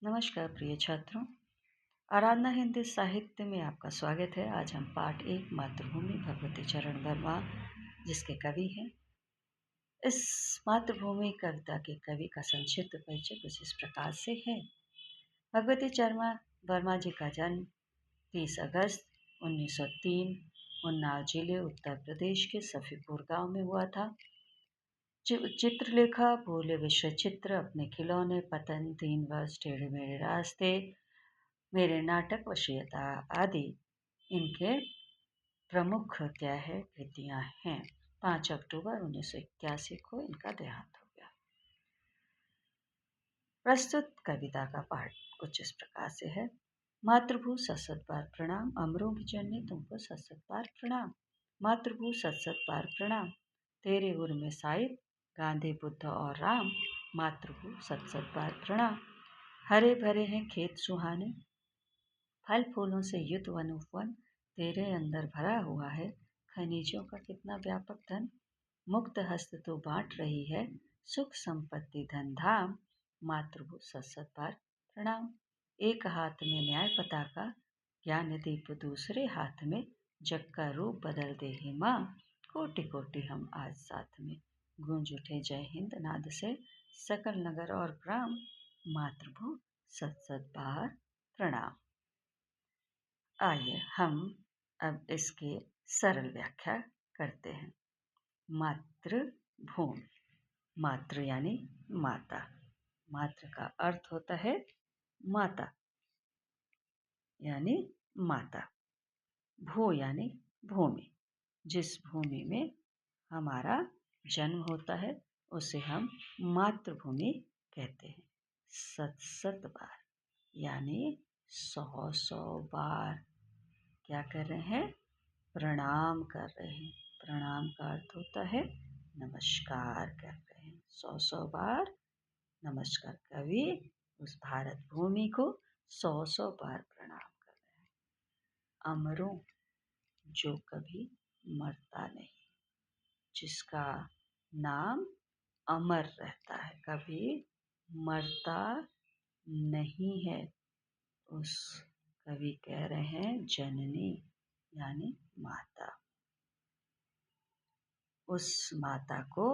नमस्कार प्रिय छात्रों। आराधना हिंदी साहित्य में आपका स्वागत है। आज हम पाठ 1 मातृभूमि भगवती चरण वर्मा जिसके कवि हैं। इस मातृभूमि कविता के कवि का संक्षिप्त परिचय कुछ इस प्रकार से है। भगवती चरण वर्मा जी का जन्म 30 अगस्त 1903 उन्नाव जिले उत्तर प्रदेश के सफीपुर गांव में हुआ था। चित्रलेखा, भोले विश्व चित्र, अपने खिलौने, पतन, 3 वर्ष, टेढ़े मेढ़े रास्ते, मेरे नाटक, वशीयता आदि इनके प्रमुख कृतियां हैं। 5 अक्टूबर 1981 को इनका देहांत हो गया। प्रस्तुत कविता का पाठ कुछ इस प्रकार से है। मातृभू सत बार प्रणाम, अमरों की जननी तुमको सत बार प्रणाम। मातृभू सत बार प्रणाम, तेरे उर में साहित गांधी बुद्ध और राम। मातृभू सत बार प्रणाम, हरे भरे हैं खेत सुहाने, फल फूलों से युत वन उपवन, तेरे अंदर भरा हुआ है खनिजों का कितना व्यापक धन। मुक्त हस्त तो बांट रही है सुख संपत्ति धन धाम। मातृभू सत बार प्रणाम, एक हाथ में न्याय पताका, ज्ञान दीप दूसरे हाथ में, जग का रूप बदल दे हे माँ। कोटि कोटि हम आज साथ में, गूंज उठे जय हिंद नाद से सकल नगर और ग्राम। मातृभू सत बार प्रणाम। आइए हम अब इसकी सरल व्याख्या करते हैं। मातृभूमि, मातृ यानी माता, मातृ का अर्थ होता है माता यानी माता। भू यानी भूमि, जिस भूमि में हमारा जन्म होता है उसे हम मातृभूमि कहते हैं। सत बार यानी 100 बार क्या कर रहे हैं? प्रणाम कर रहे हैं। प्रणाम का अर्थ होता है नमस्कार कर रहे हैं। 100 बार नमस्कार। कवि उस भारत भूमि को 100 बार प्रणाम कर रहे हैं। अमरों, जो कभी मरता नहीं, जिसका नाम अमर रहता है, कभी मरता नहीं है, उस कवि कह रहे हैं जननी यानी माता। उस माता को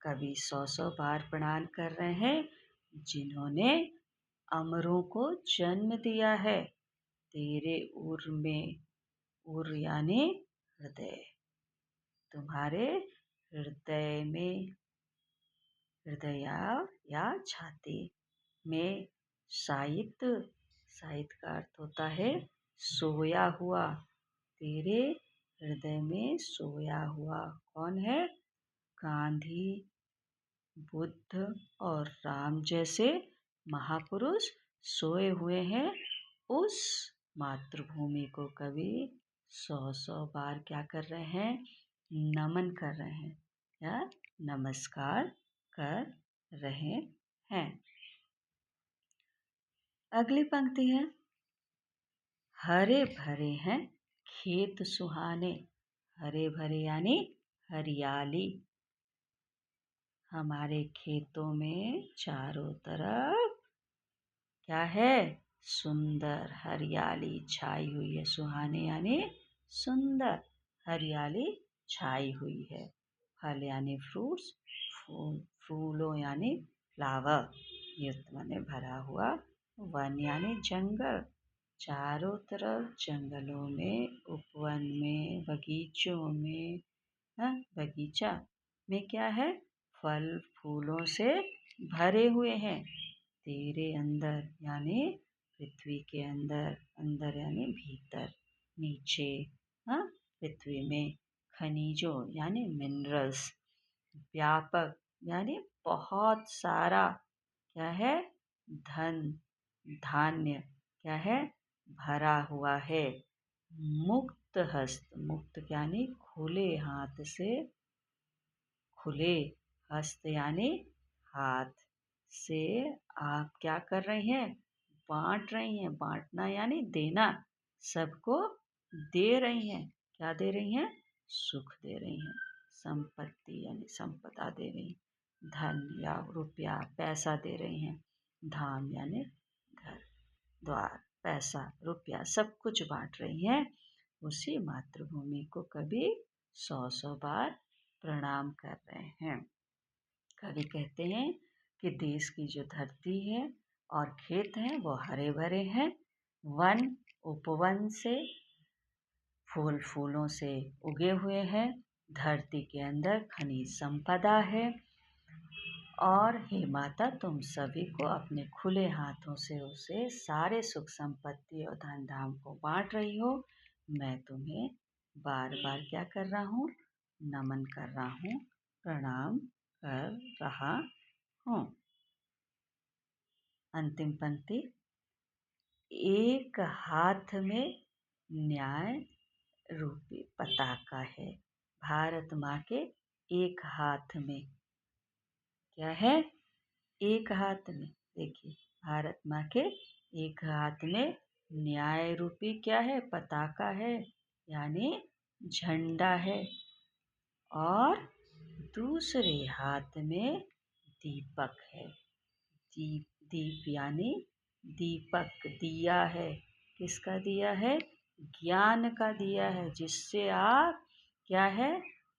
कवि 100 बार प्रणाम कर रहे हैं जिन्होंने अमरों को जन्म दिया है। तेरे उर में, उर यानी हृदय, तुम्हारे हृदय में, हृदय या छाती में शायित, शायित का अर्थ होता है सोया हुआ। तेरे हृदय में सोया हुआ कौन है? गांधी, बुद्ध और राम जैसे महापुरुष सोए हुए हैं। उस मातृभूमि को कवि 100 बार क्या कर रहे हैं? नमन कर रहे हैं या नमस्कार कर रहे हैं। अगली पंक्ति है, हरे भरे हैं खेत सुहाने। हरे भरे यानी हरियाली। हमारे खेतों में चारों तरफ क्या है? सुंदर हरियाली छाई हुई है। सुहाने यानी सुंदर, हरियाली छाई हुई है। फल यानी फ्रूट्स, फूलों यानी फ्लावर, युक्त माने भरा हुआ। वन यानी जंगल, चारों तरफ जंगलों में, उपवन में, बगीचों में, बगीचा में क्या है? फल फूलों से भरे हुए हैं। तेरे अंदर यानी पृथ्वी के अंदर, अंदर यानी भीतर, नीचे, पृथ्वी में, खनिजों यानी मिनरल्स, व्यापक यानी बहुत सारा, क्या है? धन धान्य क्या है? भरा हुआ है। मुक्त हस्त, मुक्त यानी खुले हाथ से, खुले हस्त यानी हाथ से आप क्या कर रही हैं? बांट रही हैं। बांटना यानी देना, सबको दे रही हैं। क्या दे रही हैं? सुख दे रही हैं। संपत्ति यानी संपदा दे रही, धन या रुपया पैसा दे रही हैं। धाम यानी द्वार, पैसा, रुपया सब कुछ बांट रही हैं, उसी मातृभूमि को कवि 100 बार प्रणाम कर रहे हैं। कवि कहते हैं कि देश की जो धरती है और खेत हैं वो हरे भरे हैं, वन उपवन से फूल फूलों से उगे हुए हैं, धरती के अंदर खनिज संपदा है, और हे माता तुम सभी को अपने खुले हाथों से उसे सारे सुख संपत्ति और धन धाम को बांट रही हो। मैं तुम्हें बार बार क्या कर रहा हूँ, नमन कर रहा हूँ, प्रणाम कर रहा हूँ। अंतिम पंक्ति, एक हाथ में न्याय रूपी पताका है। भारत माँ के एक हाथ में क्या है, एक हाथ में, देखिए भारत माँ के एक हाथ में न्याय रूपी क्या है, पताका है, यानी झंडा है, और दूसरे हाथ में दीपक है। दीप यानी दीपक, दिया है, किसका दिया है, ज्ञान का दिया है, जिससे आप क्या है,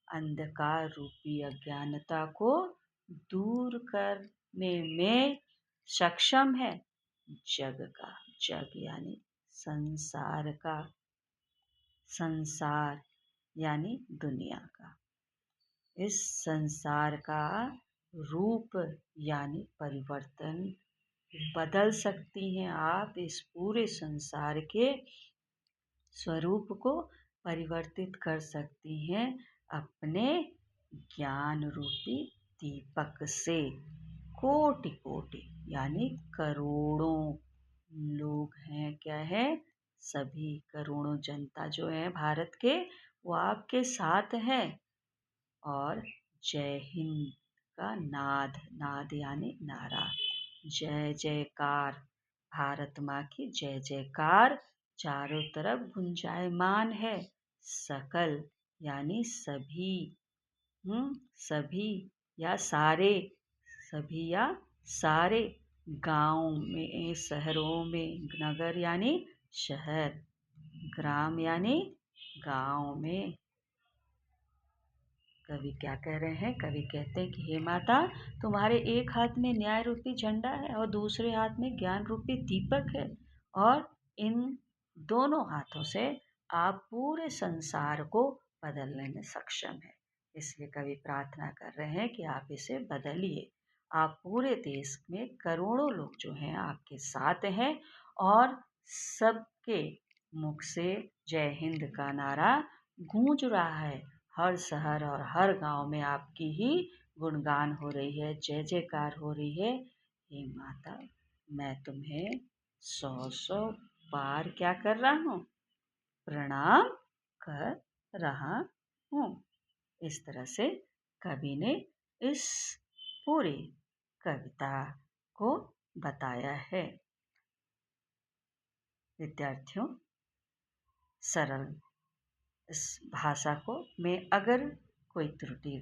अंधकार रूपी अज्ञानता को दूर करने में सक्षम है। जग का, जग यानी संसार का, संसार यानी दुनिया का, इस संसार का रूप यानी परिवर्तन बदल सकती हैं आप, इस पूरे संसार के स्वरूप को परिवर्तित कर सकती हैं अपने ज्ञान रूपी दीपक से। कोटि कोटि यानी करोड़ों लोग हैं, क्या है, सभी करोड़ों जनता जो है भारत के, वो आपके साथ हैं, और जय हिंद का नाद, नाद यानी नारा, जय जयकार, भारत माँ की जय जयकार चारों तरफ गुंजायमान है। सकल यानी सभी, सभी या सारे, सभी या सारे, गांव में, शहरों में, नगर यानी शहर, ग्राम यानी गांव में। कवि क्या कह रहे हैं, कवि कहते हैं कि हे माता तुम्हारे एक हाथ में न्याय रूपी झंडा है और दूसरे हाथ में ज्ञान रूपी दीपक है, और इन दोनों हाथों से आप पूरे संसार को बदलने में सक्षम है। इसलिए कवि प्रार्थना कर रहे हैं कि आप इसे बदलिए। आप पूरे देश में करोड़ों लोग जो हैं आपके साथ हैं, और सबके मुख से जय हिंद का नारा गूंज रहा है। हर शहर और हर गांव में आपकी ही गुणगान हो रही है, जय जयकार हो रही है। हे माता मैं तुम्हें 100 बार क्या कर रहा हूँ, प्रणाम कर रहा हूँ। इस तरह से कवि ने इस पूरी कविता को बताया है। विद्यार्थियों, सरल इस भाषा को में अगर कोई त्रुटि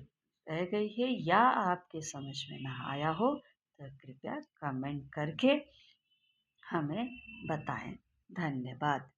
रह गई है या आपके समझ में ना आया हो तो कृपया कमेंट करके हमें बताएं। धन्यवाद।